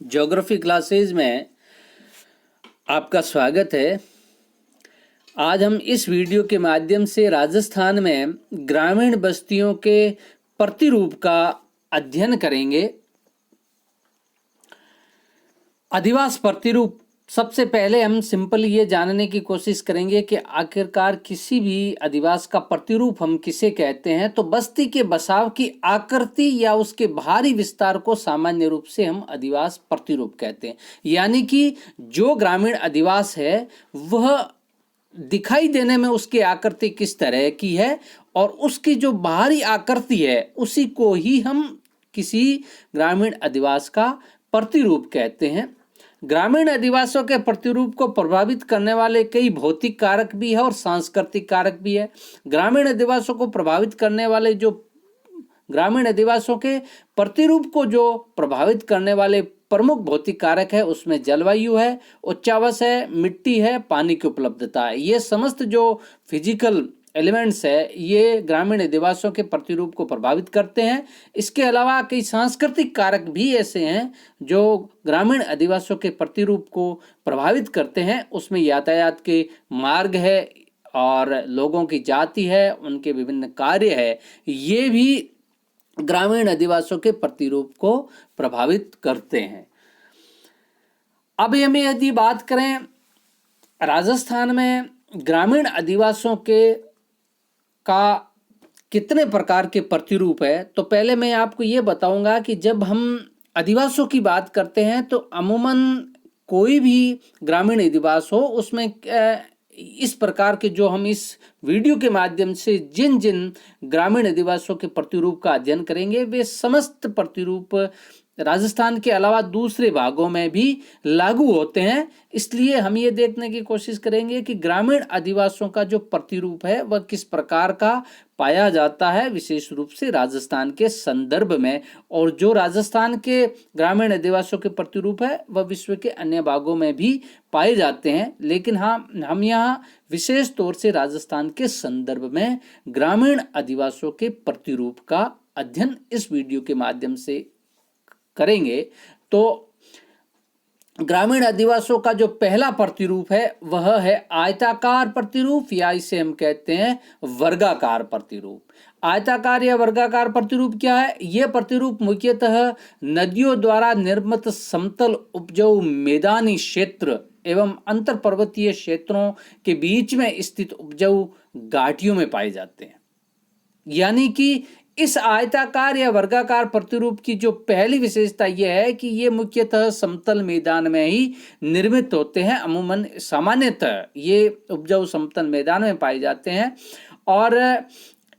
Geography classes में आपका स्वागत है। आज हम इस वीडियो के माध्यम से राजस्थान में ग्रामीण बस्तियों के प्रतिरूप का अध्ययन करेंगे। अधिवास प्रतिरूप, सबसे पहले हम सिंपल ये जानने की कोशिश करेंगे कि आखिरकार किसी भी अधिवास का प्रतिरूप हम किसे कहते हैं। तो बस्ती के बसाव की आकृति या उसके बाहरी विस्तार को सामान्य रूप से हम अधिवास प्रतिरूप कहते हैं। यानी कि जो ग्रामीण अधिवास है वह दिखाई देने में उसकी आकृति किस तरह की है और उसकी जो बाहरी आकृति है उसी को ही हम किसी ग्रामीण अधिवास का प्रतिरूप कहते हैं। ग्रामीण अधिवासों के प्रतिरूप को प्रभावित करने वाले कई भौतिक कारक भी है और सांस्कृतिक कारक भी है। ग्रामीण अधिवासों को प्रभावित करने वाले ग्रामीण अधिवासों के प्रतिरूप को जो प्रभावित करने वाले प्रमुख भौतिक कारक है उसमें जलवायु है, उच्चावास है, मिट्टी है, पानी की उपलब्धता है। ये समस्त जो फिजिकल एलिमेंट्स है ये ग्रामीण अधिवासों के प्रतिरूप को प्रभावित करते हैं। इसके अलावा कई सांस्कृतिक कारक भी ऐसे हैं जो ग्रामीण अधिवासों के प्रतिरूप को प्रभावित करते हैं। उसमें यातायात के मार्ग है और लोगों की जाति है, उनके विभिन्न कार्य है, ये भी ग्रामीण अधिवासों के प्रतिरूप को प्रभावित करते हैं। अब हम यदि बात करें राजस्थान में ग्रामीण अधिवासों का कितने प्रकार के प्रतिरूप है, तो पहले मैं आपको ये बताऊंगा कि जब हम अधिवासों की बात करते हैं तो अमूमन कोई भी ग्रामीण अधिवास हो उसमें इस प्रकार के जो हम इस वीडियो के माध्यम से जिन जिन ग्रामीण अधिवासों के प्रतिरूप का अध्ययन करेंगे वे समस्त प्रतिरूप राजस्थान के अलावा दूसरे भागों में भी लागू होते हैं। इसलिए हम ये देखने की कोशिश करेंगे कि ग्रामीण अधिवासों का जो प्रतिरूप है वह किस प्रकार का पाया जाता है, विशेष रूप से राजस्थान के संदर्भ में। और जो राजस्थान के ग्रामीण अधिवासों के प्रतिरूप है वह विश्व के अन्य भागों में भी पाए जाते हैं, लेकिन हाँ हम यहाँ विशेष तौर से राजस्थान के संदर्भ में ग्रामीण अधिवासों के प्रतिरूप का अध्ययन इस वीडियो के माध्यम से करेंगे। तो ग्रामीण अधिवासों का जो पहला प्रतिरूप है वह है आयताकार प्रतिरूप, या इसे हम कहते हैं वर्गाकार प्रतिरूप। आयताकार या वर्गाकार प्रतिरूप क्या है? यह प्रतिरूप मुख्यतः नदियों द्वारा निर्मित समतल उपजाऊ मैदानी क्षेत्र एवं अंतर पर्वतीय क्षेत्रों के बीच में स्थित उपजाऊ घाटियों में पाए जाते हैं। यानी कि इस आयताकार या वर्गाकार प्रतिरूप की जो पहली विशेषता यह है कि ये मुख्यतः समतल मैदान में ही निर्मित होते हैं। अमूमन सामान्यतः ये उपजाऊ समतल मैदान में पाए जाते हैं। और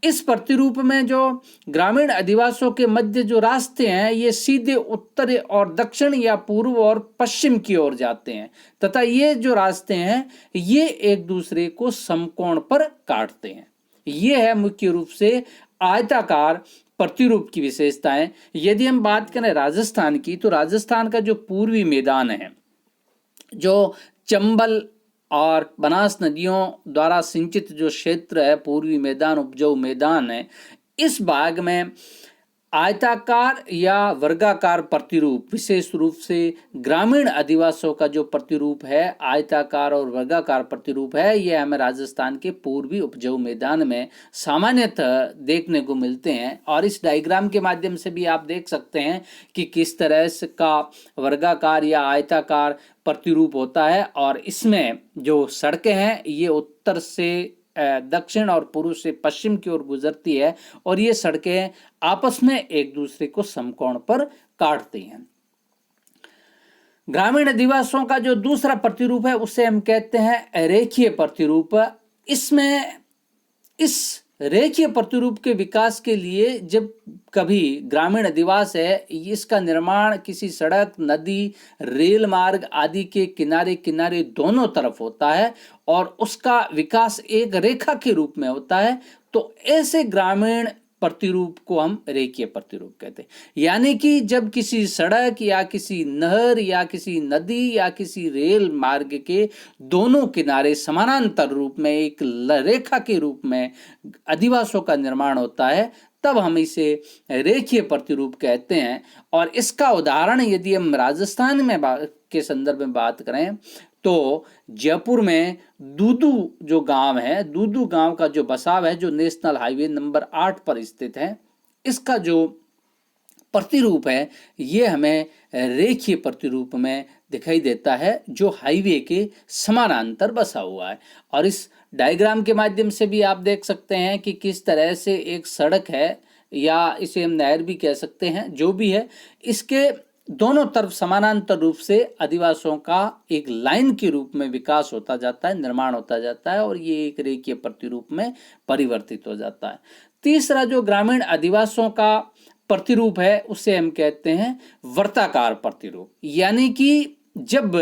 इस प्रतिरूप में जो ग्रामीण अधिवासों के मध्य जो रास्ते हैं ये सीधे उत्तर और दक्षिण या पूर्व और पश्चिम की ओर जाते हैं तथा ये जो रास्ते हैं ये एक दूसरे को समकोण पर काटते हैं। ये है मुख्य रूप से आयताकार प्रतिरूप की विशेषताएं। यदि हम बात करें राजस्थान की, तो राजस्थान का जो पूर्वी मैदान है, जो चंबल और बनास नदियों द्वारा सिंचित जो क्षेत्र है, पूर्वी मैदान, उपजाऊ मैदान है, इस भाग में आयताकार या वर्गाकार प्रतिरूप, विशेष रूप से ग्रामीण अधिवासों का जो प्रतिरूप है आयताकार और वर्गाकार प्रतिरूप है, यह हमें राजस्थान के पूर्वी उपजाऊ मैदान में सामान्यतः देखने को मिलते हैं। और इस डायग्राम के माध्यम से भी आप देख सकते हैं कि किस तरह से का वर्गाकार या आयताकार प्रतिरूप होता है। और इसमें जो सड़कें हैं ये उत्तर से दक्षिण और पूर्व से पश्चिम की ओर गुजरती है और ये सड़कें आपस में एक दूसरे को समकोण पर काटती हैं। ग्रामीण अधिवासों का जो दूसरा प्रतिरूप है उसे हम कहते हैं रेखीय प्रतिरूप। इसमें इस रेखीय प्रतिरूप के विकास के लिए जब कभी ग्रामीण अधिवास है इसका निर्माण किसी सड़क, नदी, रेल मार्ग आदि के किनारे किनारे दोनों तरफ होता है और उसका विकास एक रेखा के रूप में होता है, तो ऐसे ग्रामीण प्रतिरूप को हम रेखीय प्रतिरूप कहते हैं। यानी कि जब किसी सड़क या किसी नहर या किसी नदी या किसी रेल मार्ग के दोनों किनारे समानांतर रूप में एक रेखा के रूप में अधिवासों का निर्माण होता है तब हम इसे रेखीय प्रतिरूप कहते हैं। और इसका उदाहरण यदि हम राजस्थान में के संदर्भ में बात करें तो जयपुर में दूदू जो गांव है, दूदू गांव का जो बसाव है, जो नेशनल हाईवे नंबर 8 पर स्थित है, इसका जो प्रतिरूप है ये हमें रेखीय प्रतिरूप में दिखाई देता है, जो हाईवे के समानांतर बसा हुआ है। और इस डायग्राम के माध्यम से भी आप देख सकते हैं कि किस तरह से एक सड़क है, या इसे हम नहर भी कह सकते हैं, जो भी है, इसके दोनों तरफ समानांतर रूप से अधिवासियों का एक लाइन के रूप में विकास होता जाता है, निर्माण होता जाता है, और ये एक रेखीय प्रतिरूप में परिवर्तित हो जाता है। तीसरा जो ग्रामीण अधिवासियों का प्रतिरूप है उसे हम कहते हैं वर्ताकार प्रतिरूप। यानी कि जब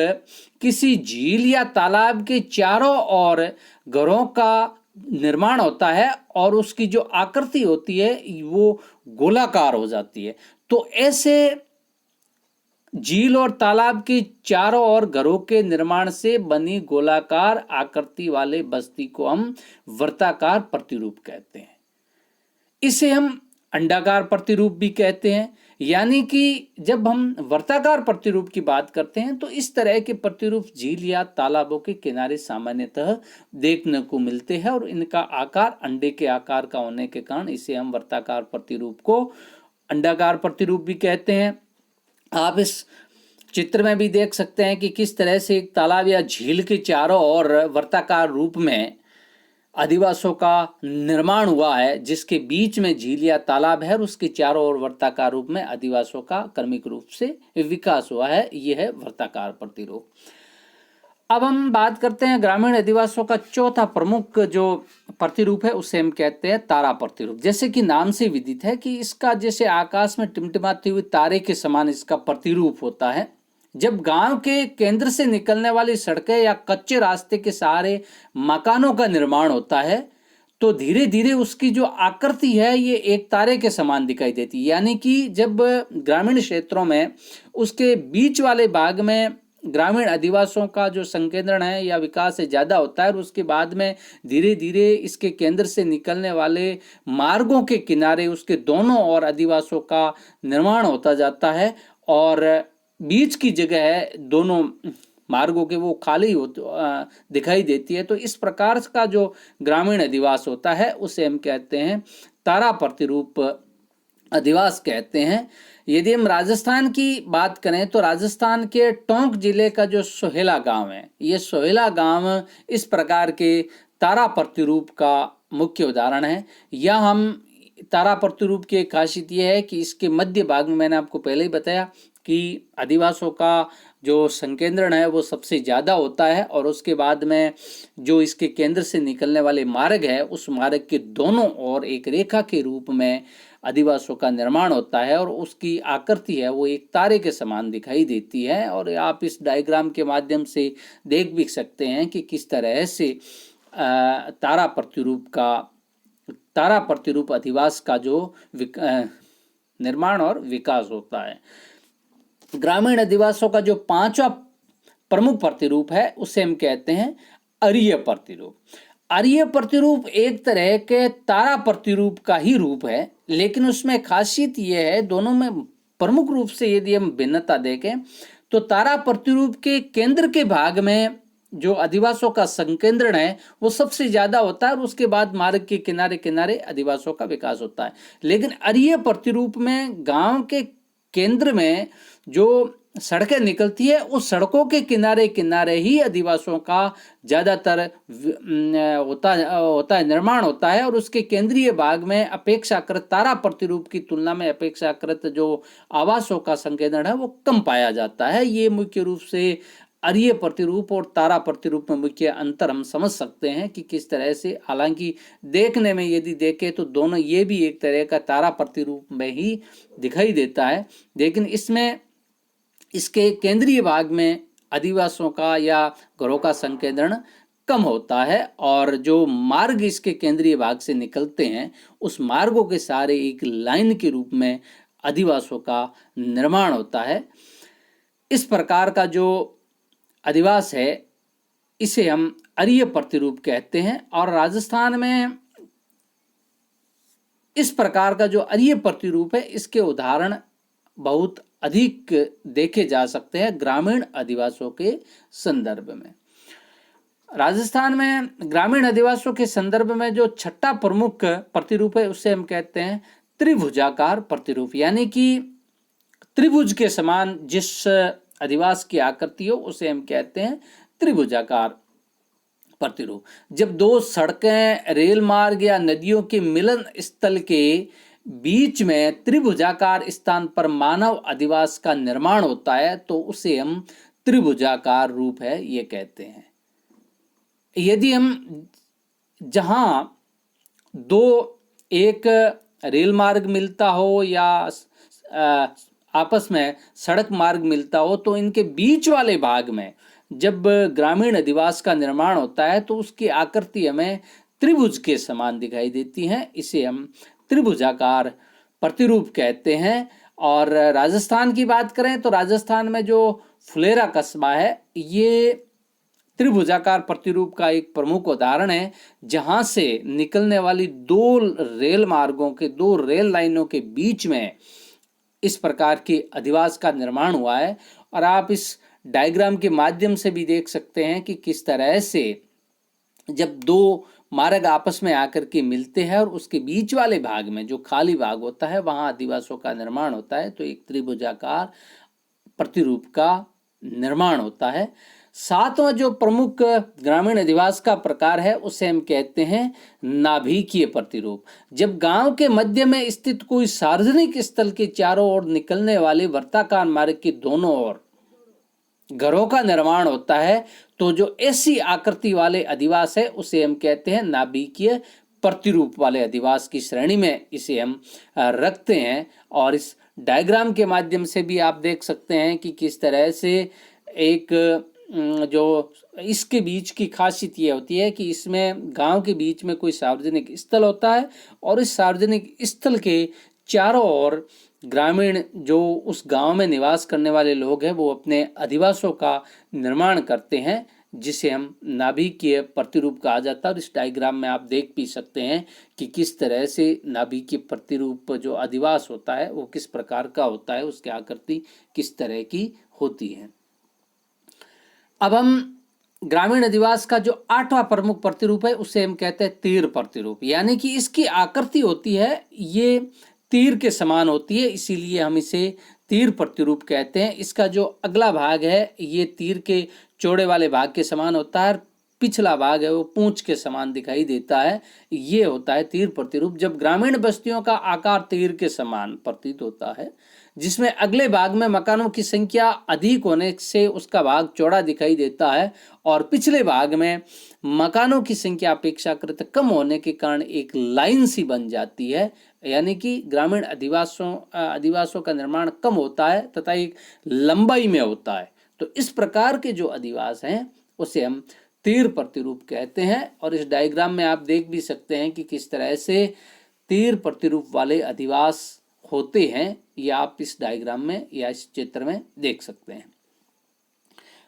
किसी झील या तालाब के चारों ओर घरों का निर्माण होता है और उसकी जो आकृति होती है वो गोलाकार हो जाती है, तो ऐसे झील और तालाब के चारों ओर घरों के निर्माण से बनी गोलाकार आकृति वाले बस्ती को हम वर्ताकार प्रतिरूप कहते हैं। इसे हम अंडाकार प्रतिरूप भी कहते हैं। यानी कि जब हम वर्ताकार प्रतिरूप की बात करते हैं तो इस तरह के प्रतिरूप झील या तालाबों के किनारे सामान्यतः देखने को मिलते हैं, और इनका आकार अंडे के आकार का होने के कारण इसे हम वर्ताकार प्रतिरूप को अंडाकार प्रतिरूप भी कहते हैं। आप इस चित्र में भी देख सकते हैं कि किस तरह से एक तालाब या झील के चारों ओर वर्ताकार रूप में अधिवासियों का निर्माण हुआ है, जिसके बीच में झील या तालाब है और उसके चारों ओर वर्ताकार रूप में अधिवासियों का क्रमिक रूप से विकास हुआ है। यह है वर्ताकार प्रतिरूप। अब हम बात करते हैं ग्रामीण अधिवासियों का चौथा प्रमुख जो प्रतिरूप है उसे हम कहते हैं तारा प्रतिरूप। जैसे कि नाम से विदित है कि इसका जैसे आकाश में टिमटिमाते हुए तारे के समान इसका प्रतिरूप होता है। जब गांव के केंद्र से निकलने वाली सड़कें या कच्चे रास्ते के सहारे मकानों का निर्माण होता है तो धीरे धीरे उसकी जो आकृति है ये एक तारे के समान दिखाई देती है। यानी कि जब ग्रामीण क्षेत्रों में उसके बीच वाले भाग में ग्रामीण अधिवासियों का जो संकेंद्रण है या विकास है ज़्यादा होता है, और उसके बाद में धीरे धीरे इसके केंद्र से निकलने वाले मार्गों के किनारे उसके दोनों ओर अधिवासियों का निर्माण होता जाता है, और बीच की जगह है दोनों मार्गों के वो खाली दिखाई देती है। तो इस प्रकार का जो ग्रामीण अधिवास होता है उसे हम कहते हैं तारा प्रतिरूप अधिवास कहते हैं। यदि हम राजस्थान की बात करें तो राजस्थान के टोंक जिले का जो सोहेला गांव है, ये सोहेला गांव इस प्रकार के तारा प्रतिरूप का मुख्य उदाहरण है। यह हम तारा प्रतिरूप की एक खासियत यह है कि इसके मध्य भाग में मैंने आपको पहले ही बताया कि अधिवासियों का जो संकेंद्रण है वो सबसे ज़्यादा होता है, और उसके बाद में जो इसके केंद्र से निकलने वाले मार्ग है उस मार्ग के दोनों ओर एक रेखा के रूप में अधिवासियों का निर्माण होता है, और उसकी आकृति है वो एक तारे के समान दिखाई देती है। और आप इस डायग्राम के माध्यम से देख भी सकते हैं कि किस तरह से तारा प्रतिरूप अधिवास का जो निर्माण और विकास होता है। ग्रामीण अधिवासियों का जो पांचवा प्रमुख प्रतिरूप है उसे हम कहते हैं अरीय प्रतिरूप। अरीय प्रतिरूप एक तरह के तारा प्रतिरूप का ही रूप है, लेकिन उसमें खासियत यह है, दोनों में प्रमुख रूप से यदि हम भिन्नता देखें तो तारा प्रतिरूप के केंद्र के भाग में जो अधिवासियों का संकेंद्रण है वो सबसे ज्यादा होता है, और उसके बाद मार्ग के किनारे किनारे अधिवासियों का विकास होता है। लेकिन अरीय प्रतिरूप में गांव के केंद्र में जो सड़कें निकलती है उस सड़कों के किनारे किनारे ही अधिवासियों का ज़्यादातर होता है निर्माण होता है, और उसके केंद्रीय भाग में अपेक्षाकृत तारा प्रतिरूप की तुलना में अपेक्षाकृत जो आवासों का संकेंद्रण है वो कम पाया जाता है। ये मुख्य रूप से अरीय प्रतिरूप और तारा प्रतिरूप में मुख्य अंतर हम समझ सकते हैं कि किस तरह से, हालांकि देखने में यदि देखें तो दोनों ये भी एक तरह का तारा प्रतिरूप में ही दिखाई देता है, लेकिन इसमें इसके केंद्रीय भाग में अधिवासियों का या घरों का संकेंद्रण कम होता है, और जो मार्ग इसके केंद्रीय भाग से निकलते हैं उस मार्गों के सारे एक लाइन के रूप में अधिवासियों का निर्माण होता है। इस प्रकार का जो अधिवास है इसे हम अरीय प्रतिरूप कहते हैं। और राजस्थान में इस प्रकार का जो अरीय प्रतिरूप है, इसके उदाहरण बहुत अधिक देखे जा सकते हैं ग्रामीण अधिवासियों के संदर्भ में। राजस्थान में ग्रामीण अधिवासियों के संदर्भ में जो छठा प्रमुख प्रतिरूप है, उसे हम कहते हैं त्रिभुजाकार प्रतिरूप। यानी कि त्रिभुज के समान जिस अधिवास की आकृति हो, उसे हम कहते हैं त्रिभुजाकार प्रतिरूप। जब दो सड़कें, रेल मार्ग या नदियों के मिलन स्थल के बीच में त्रिभुजाकार स्थान पर मानव अधिवास का निर्माण होता है, तो उसे हम त्रिभुजाकार रूप है ये कहते हैं। यदि हम जहां एक रेल मार्ग मिलता हो या आपस में सड़क मार्ग मिलता हो, तो इनके बीच वाले भाग में जब ग्रामीण अधिवास का निर्माण होता है तो उसकी आकृति हमें त्रिभुज के समान दिखाई देती है। इसे हम त्रिभुजाकार प्रतिरूप कहते हैं। और राजस्थान की बात करें तो राजस्थान में जो फुलेरा कस्बा है, ये त्रिभुजाकार प्रतिरूप का एक प्रमुख उदाहरण है, जहां से निकलने वाली दो रेल मार्गों के, दो रेल लाइनों के बीच में इस प्रकार के अधिवास का निर्माण हुआ है। और आप इस डायग्राम के माध्यम से भी देख सकते हैं कि किस तरह से जब दो मार्ग आपस में आकर के मिलते हैं और उसके बीच वाले भाग में जो खाली भाग होता है, वहां अधिवासों का निर्माण होता है, तो एक त्रिभुजाकार प्रतिरूप का निर्माण होता है। सातवां जो प्रमुख ग्रामीण अधिवास का प्रकार है, उसे हम कहते हैं नाभिकीय प्रतिरूप। जब गांव के मध्य में स्थित कोई सार्वजनिक स्थल के चारों ओर निकलने वाले वर्ताकार मार्ग के दोनों ओर घरों का निर्माण होता है, तो जो ऐसी आकृति वाले अधिवास है, उसे हम कहते हैं नाभिकीय प्रतिरूप वाले अधिवास की श्रेणी में इसे हम रखते हैं। और इस डायग्राम के माध्यम से भी आप देख सकते हैं कि किस तरह से एक जो इसके बीच की खासियत ये होती है कि इसमें गांव के बीच में कोई सार्वजनिक स्थल होता है और इस सार्वजनिक स्थल के चारों ओर ग्रामीण जो उस गांव में निवास करने वाले लोग हैं, वो अपने अधिवासों का निर्माण करते हैं, जिसे हम नाभिकीय प्रतिरूप कहा जाता है। और इस डायग्राम में आप देख भी सकते हैं कि किस तरह से नाभिकीय प्रतिरूप जो अधिवास होता है वो किस प्रकार का होता है, उसकी आकृति किस तरह की होती है। अब हम ग्रामीण अधिवास का जो आठवां प्रमुख प्रतिरूप है, उसे हम कहते हैं तीर प्रतिरूप। यानी कि इसकी आकृति होती है ये तीर के समान होती है, इसीलिए हम इसे तीर प्रतिरूप कहते हैं। इसका जो अगला भाग है ये तीर के चौड़े वाले भाग के समान होता है, पिछला भाग है वो पूंछ के समान दिखाई देता है, ये होता है तीर प्रतिरूप। जब ग्रामीण बस्तियों का आकार तीर के समान प्रतीत होता है, जिसमें अगले भाग में मकानों की संख्या अधिक होने से उसका भाग चौड़ा दिखाई देता है और पिछले भाग में मकानों की संख्या अपेक्षाकृत कम होने के कारण एक लाइन सी बन जाती है। यानी कि ग्रामीण अधिवासों का निर्माण कम होता है तथा एक लंबाई में होता है। तो इस प्रकार के जो अधिवास हैं उसे हम तीर प्रतिरूप कहते हैं। और इस डायग्राम में आप देख भी सकते हैं कि किस तरह से तीर प्रतिरूप वाले अधिवास होते हैं, या आप इस डायग्राम में या इस चित्र में देख सकते हैं।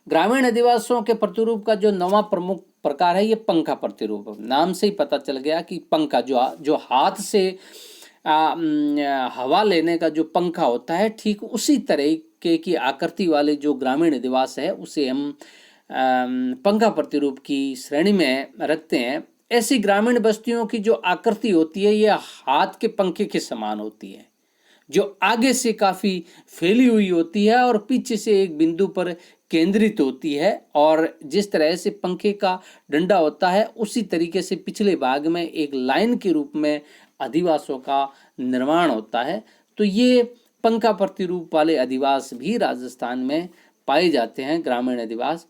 ग्रामीण अधिवासियों के प्रतिरूप का जो नवा प्रमुख प्रकार है ये पंखा प्रतिरूप। नाम से ही पता चल गया कि पंखा जो हाथ से हवा लेने का जो पंखा होता है, ठीक उसी तरह की आकृति वाले जो ग्रामीण अधिवास है उसे हम पंखा प्रतिरूप की श्रेणी में रखते हैं। ऐसी ग्रामीण बस्तियों की जो आकृति होती है ये हाथ के पंखे के समान होती है, जो आगे से काफी फैली हुई होती है और पीछे से एक बिंदु पर केंद्रित होती है। और जिस तरह से पंखे का डंडा होता है, उसी तरीके से पिछले भाग में एक लाइन के रूप में अधिवासों का निर्माण होता है। तो ये पंखा प्रतिरूप वाले अधिवास भी राजस्थान में पाए जाते हैं, ग्रामीण अधिवास।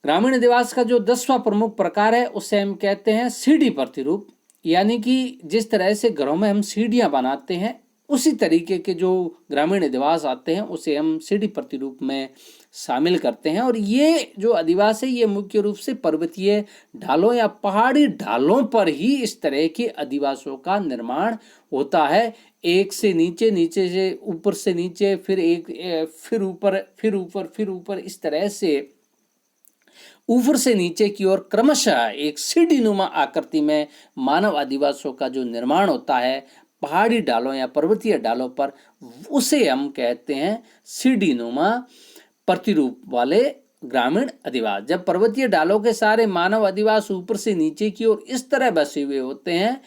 ग्रामीण अधिवास का जो 10वां प्रमुख प्रकार है उसे हम कहते हैं सीढ़ी प्रतिरूप। यानी कि जिस तरह से घरों में हम सीढ़ियां बनाते हैं, उसी तरीके के जो ग्रामीण अधिवास आते हैं उसे हम सीढ़ी प्रतिरूप में शामिल करते हैं। और ये जो अधिवास है ये मुख्य रूप से पर्वतीय ढालों या पहाड़ी ढालों पर ही इस तरह के अधिवासों का निर्माण होता है। एक से नीचे, नीचे से ऊपर से नीचे, फिर ऊपर, फिर ऊपर, इस तरह से ऊपर से नीचे की ओर क्रमशः एक सीढ़ी नुमा आकृति में मानव आदिवासियों का जो निर्माण होता है पहाड़ी ढालों या पर्वतीय ढालों पर, उसे हम कहते हैं सीढ़ी नुमा प्रतिरूप वाले ग्रामीण अधिवास। जब पर्वतीय ढालों के सारे मानव अधिवास ऊपर से नीचे की ओर इस तरह बसे हुए होते हैं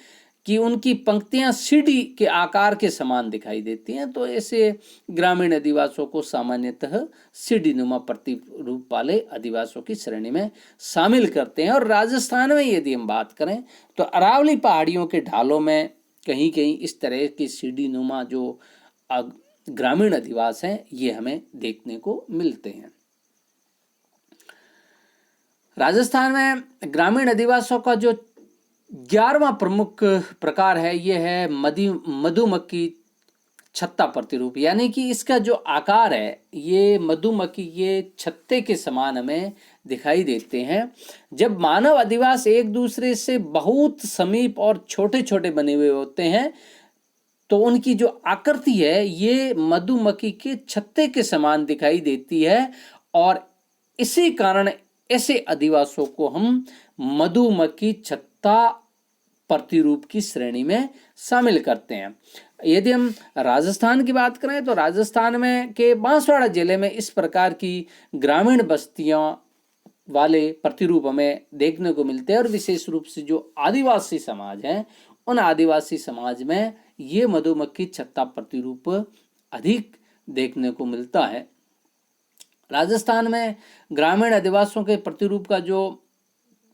कि उनकी पंक्तियां सीढ़ी के आकार के समान दिखाई देती हैं, तो ऐसे ग्रामीण अधिवासों को सामान्यतः सीढ़ी नुमा प्रतिरूप वाले अधिवासों की श्रेणी में शामिल करते हैं। और राजस्थान में यदि हम बात करें तो अरावली पहाड़ियों के ढालों में कहीं कहीं इस तरह की सीढ़ी नुमा जो ग्रामीण अधिवास हैं ये हमें देखने को मिलते हैं। राजस्थान में ग्रामीण अधिवासों का जो 11वां प्रमुख प्रकार है ये है मधुमक्खी छत्ता प्रतिरूप, यानी कि इसका जो आकार है ये मधुमक्खी के छत्ते के समान हमें दिखाई देते हैं। जब मानव अधिवास एक दूसरे से बहुत समीप और छोटे छोटे बने हुए होते हैं तो उनकी जो आकृति है ये मधुमक्खी के छत्ते के समान दिखाई देती है, और इसी कारण ऐसे अधिवासों को हम मधुमक्खी छत्ता प्रतिरूप की श्रेणी में शामिल करते हैं। यदि हम राजस्थान की बात करें तो राजस्थान में के बांसवाड़ा जिले में इस प्रकार की ग्रामीण बस्तियां वाले प्रतिरूप हमें देखने को मिलते हैं, और विशेष रूप से जो आदिवासी समाज हैं उन आदिवासी समाज में ये मधुमक्खी छत्ता प्रतिरूप अधिक देखने को मिलता है। राजस्थान में ग्रामीण अधिवासियों के प्रतिरूप का जो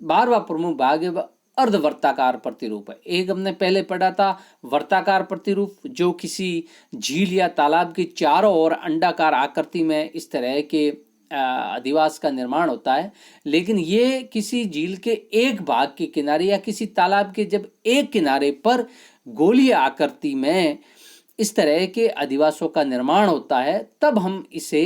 12वां प्रमुख भाग है वह अर्धवर्ताकार प्रतिरूप है। एक हमने पहले पढ़ा था वर्ताकार प्रतिरूप, जो किसी झील या तालाब की चारों ओर अंडाकार आकृति में इस तरह के अधिवास का निर्माण होता है, लेकिन ये किसी झील के एक भाग के किनारे या किसी तालाब के जब एक किनारे पर गोलीय आकृति में इस तरह के अधिवासों का निर्माण होता है तब हम इसे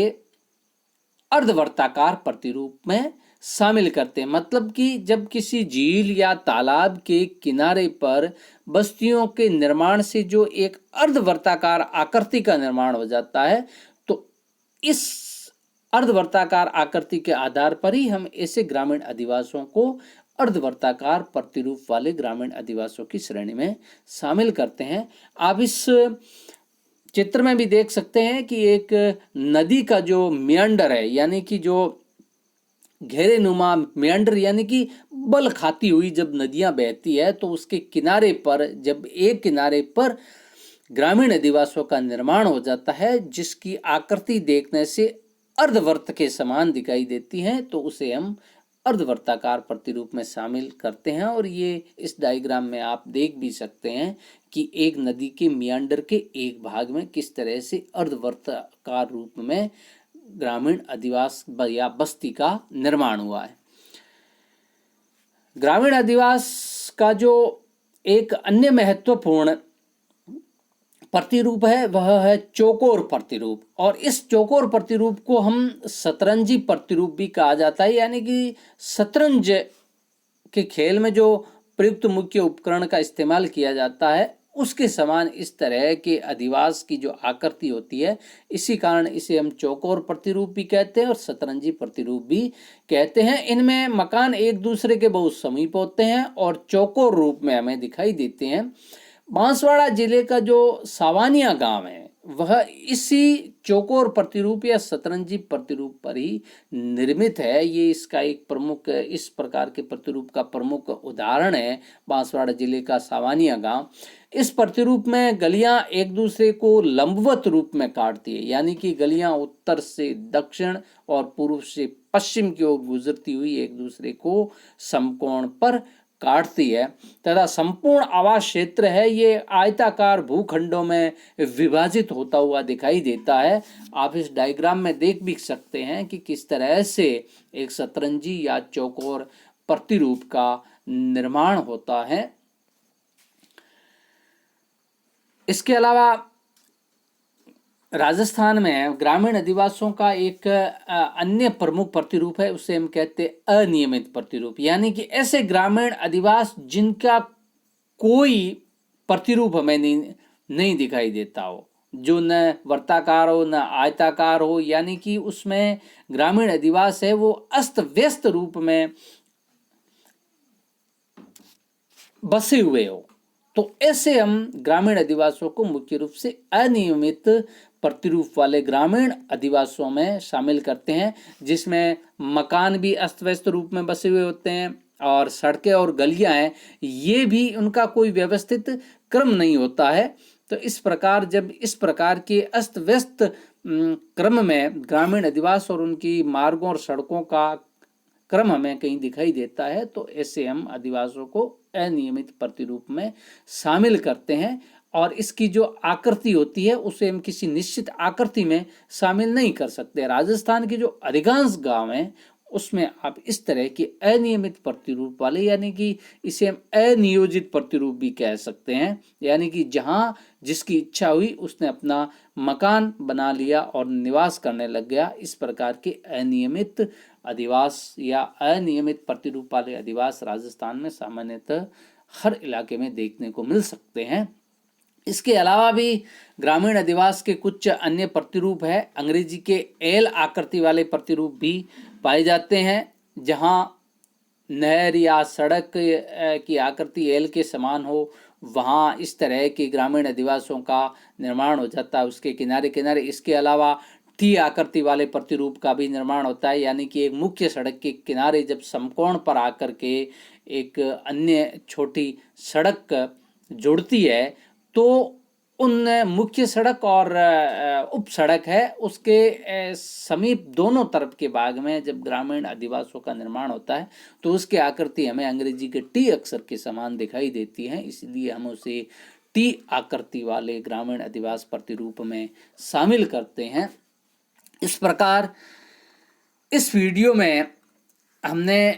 अर्धवर्ताकार प्रतिरूप में शामिल करते हैं। मतलब कि जब किसी झील या तालाब के किनारे पर बस्तियों के निर्माण से जो एक अर्धवर्ताकार आकृति का निर्माण हो जाता है तो इस अर्धवर्ताकार आकृति के आधार पर ही हम ऐसे ग्रामीण अधिवासों को अर्धवर्ताकार प्रतिरूप वाले ग्रामीण अधिवासों की श्रेणी में शामिल करते हैं। आप इस चित्र में भी देख सकते हैं कि एक नदी का जो मियांडर है, यानी कि जो घेरे नुमा मियांडर, यानी कि बल खाती हुई जब नदियां बहती है तो उसके किनारे पर जब एक किनारे पर ग्रामीण अधिवासों का निर्माण हो जाता है जिसकी आकृति देखने से अर्धवर्त के समान दिखाई देती है तो उसे हम अर्धवर्ताकार प्रतिरूप में शामिल करते हैं। और ये इस डायग्राम में आप देख भी सकते हैं कि एक नदी के मियांडर के एक भाग में किस तरह से अर्धवर्ताकार रूप में ग्रामीण अधिवास या बस्ती का निर्माण हुआ है। ग्रामीण अधिवास का जो एक अन्य महत्वपूर्ण प्रतिरूप है वह है चौकोर प्रतिरूप, और इस चौकोर प्रतिरूप को हम शतरंजी प्रतिरूप भी कहा जाता है, यानी कि शतरंज के खेल में जो प्रयुक्त मुख्य उपकरण का इस्तेमाल किया जाता है उसके समान इस तरह के अधिवास की जो आकृति होती है, इसी कारण इसे हम चौकोर प्रतिरूप भी कहते हैं और शतरंजी प्रतिरूप भी कहते हैं। इनमें मकान एक दूसरे के बहुत समीप होते हैं और चौकोर रूप में हमें दिखाई देते हैं। बांसवाड़ा जिले का जो सावानिया गांव है वह इसी चौकोर प्रतिरूप या शतरंजी प्रतिरूप पर ही निर्मित है। ये इसका एक प्रमुख, इस प्रकार के प्रतिरूप का प्रमुख उदाहरण है बांसवाड़ा जिले का सावानिया गांव। इस प्रतिरूप में गलियां एक दूसरे को लंबवत रूप में काटती है, यानी कि गलियां उत्तर से दक्षिण और पूर्व से पश्चिम की ओर गुजरती हुई एक दूसरे को समकोण पर काटती है तथा संपूर्ण आवास क्षेत्र है ये आयताकार भूखंडों में विभाजित होता हुआ दिखाई देता है। आप इस डायग्राम में देख भी सकते हैं कि किस तरह से एक शतरंजी या चौकोर प्रतिरूप का निर्माण होता है। इसके अलावा राजस्थान में ग्रामीण अधिवासियों का एक अन्य प्रमुख प्रतिरूप है, उसे हम कहते हैं अनियमित प्रतिरूप, यानी कि ऐसे ग्रामीण अधिवास जिनका कोई प्रतिरूप हमें नहीं दिखाई देता हो, जो न वर्ताकार हो न आयताकार हो, यानी कि उसमें ग्रामीण अधिवास है वो अस्त व्यस्त रूप में बसे हुए हो। तो ऐसे हम ग्रामीण अधिवासों को मुख्य रूप से अनियमित प्रतिरूप वाले ग्रामीण अधिवासों में शामिल करते हैं, जिसमें मकान भी अस्त व्यस्त रूप में बसे हुए होते हैं और सड़कें और गलियां हैं, ये भी उनका कोई व्यवस्थित क्रम नहीं होता है। तो इस प्रकार जब इस प्रकार के अस्त व्यस्त क्रम में ग्रामीण अधिवास और उनकी मार्गों और सड़कों का क्रम हमें कहीं दिखाई देता है, तो ऐसे हम अधिवासों को अनियमित प्रतिरूप में शामिल करते हैं और इसकी जो आकृति होती है उसे हम किसी निश्चित आकृति में शामिल नहीं कर सकते। राजस्थान के जो अधिकांश गांव हैं उसमें आप इस तरह के अनियमित प्रतिरूप वाले, यानी कि इसे हम अनियोजित प्रतिरूप भी कह सकते हैं, यानी कि जहां जिसकी इच्छा हुई उसने अपना मकान बना लिया और निवास करने लग गया। इस प्रकार के अनियमित अधिवास या अनियमित प्रतिरूप वाले अधिवास राजस्थान में सामान्यतः हर इलाके में देखने को मिल सकते हैं। इसके अलावा भी ग्रामीण अधिवास के कुछ अन्य प्रतिरूप है। अंग्रेजी के एल आकृति वाले प्रतिरूप भी पाए जाते हैं, जहां नहर या सड़क की आकृति एल के समान हो, वहाँ इस तरह के ग्रामीण अधिवासों का निर्माण हो जाता है उसके किनारे किनारे। इसके अलावा टी आकृति वाले प्रतिरूप का भी निर्माण होता है, यानी कि एक मुख्य सड़क के किनारे जब समकोण पर आकर के एक अन्य छोटी सड़क जुड़ती है, तो उन मुख्य सड़क और उप सड़क है उसके समीप दोनों तरफ के भाग में जब ग्रामीण अधिवासों का निर्माण होता है तो उसकी आकृति हमें अंग्रेजी के टी अक्षर के समान दिखाई देती है, इसलिए हम उसे टी आकृति वाले ग्रामीण अधिवास प्रतिरूप में शामिल करते हैं। इस प्रकार इस वीडियो में हमने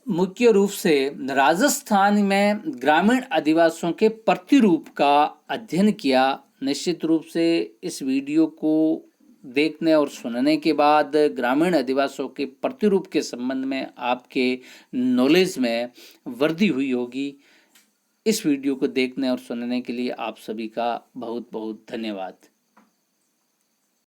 मुख्य रूप से राजस्थान में ग्रामीण अधिवासों के प्रतिरूप का अध्ययन किया। निश्चित रूप से इस वीडियो को देखने और सुनने के बाद ग्रामीण अधिवासों के प्रतिरूप के संबंध में आपके नॉलेज में वृद्धि हुई होगी। इस वीडियो को देखने और सुनने के लिए आप सभी का बहुत बहुत धन्यवाद।